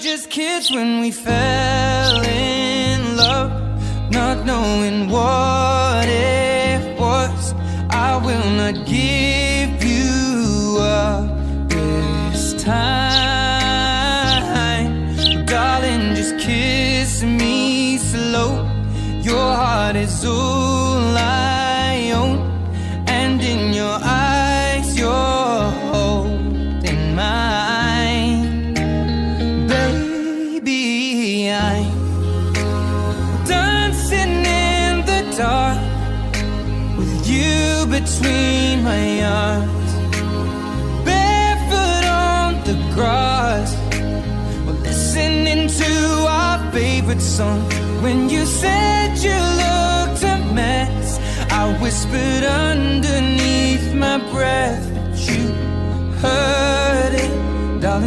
just kids when we fell in love, not knowing what it was. I will not give you up this time, darling, just kiss me slow. Your heart is all I own, and in your eyes you're holding mine. Baby, I'm dancing in the dark with you between my arms, barefoot on the grass. We're listening to our favorite song. When you said you looked a mess, I whispered underneath my breath that you heard it, darling.